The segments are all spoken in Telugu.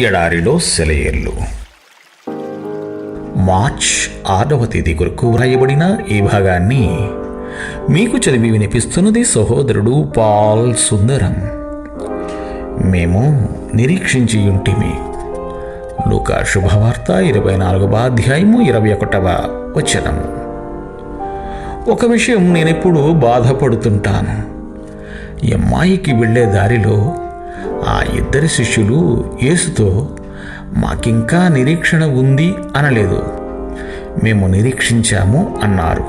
ఎడారిలో సెలయేర్లు. మార్చ్ 6వ తేదీ కొరకు వ్రాయబడిన ఈ భాగాన్ని మీకు చదివి వినిపిస్తున్నది సహోదరుడు పాల్ సుందరం. మేము నిరీక్షించి ఉంటిమి. లూకా శుభవార్త 24వ అధ్యాయము 21వ వచనము. ఒక విషయం నేనెప్పుడు బాధపడుతుంటాను. ఎమ్మాయికి వెళ్ళే దారిలో ఆ ఇద్దరి శిష్యులు యేసుతో మాకింకా నిరీక్షణ ఉంది అనలేదు, మేము నిరీక్షించాము అన్నారు.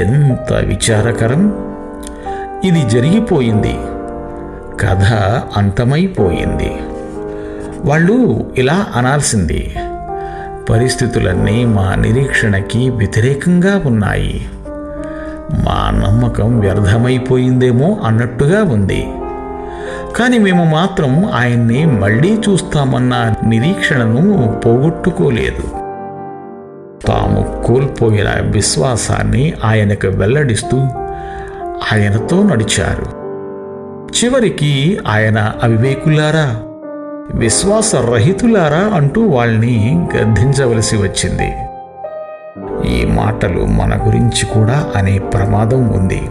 ఎంత విచారకరం! ఇది జరిగిపోయింది, కథ అంతమైపోయింది. వాళ్ళు ఇలా అనాల్సింది, పరిస్థితులన్నీ మా నిరీక్షణకి వ్యతిరేకంగా ఉన్నాయి, మా నమ్మకం వ్యర్థమైపోయిందేమో అన్నట్టుగా ఉంది. కానీ మేము మాత్రం ఆయన్ని మళ్ళీ చూస్తామన్న నిరీక్షణను పోగొట్టుకోలేదు. తాము కోల్పోయిన విశ్వాసాన్ని ఆయనకు వెల్లడిస్తూ ఆయనతో నడిచారు. చివరికి ఆయన అవివేకులారా, విశ్వాసరహితులారా అంటూ వాళ్ళని గద్దించవలసి వచ్చింది. ఈ మాటలు మన గురించి కూడా అనే ప్రమాదం ఉంది.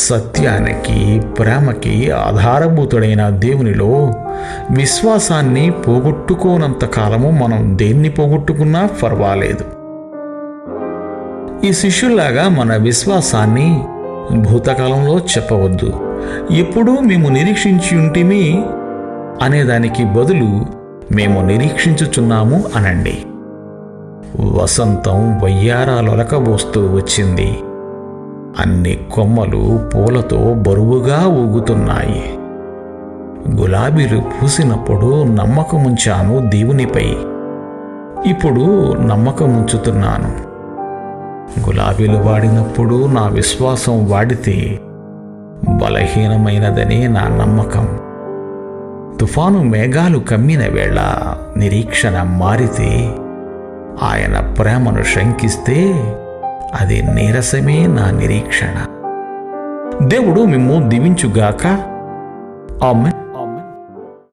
సత్యానికి, ప్రేమకి ఆధారభూతుడైన దేవునిలో విశ్వాసాన్ని పోగొట్టుకోనంత కాలము మనం దేన్ని పోగొట్టుకున్నా పర్వాలేదు. ఈ శిష్యుల్లాగా మన విశ్వాసాన్ని భూతకాలంలో చెప్పవద్దు. ఎప్పుడూ మేము నిరీక్షించి ఉంటిమి అనేదానికి బదులు మేము నిరీక్షించుచున్నాము అనండి. వసంతం వయ్యారాలొలకబోస్తూ వచ్చింది. అన్ని కొమ్మలు పూలతో బరువుగా ఊగుతున్నాయి. గులాబీలు పూసినప్పుడు నమ్మకముంచాను దేవునిపై, ఇప్పుడు నమ్మకముంచుతున్నాను. గులాబీలు వాడినప్పుడు నా విశ్వాసం వాడితే బలహీనమైనదనే నా నమ్మకం. తుఫాను మేఘాలు కమ్మిన వేళ నిరీక్షణ మారితే, ఆయన ప్రేమను శంకిస్తే అది నీరసమే నా నిరీక్షణ. దేవుడు మిమ్ము దీవించుగాక. ఆమేన్.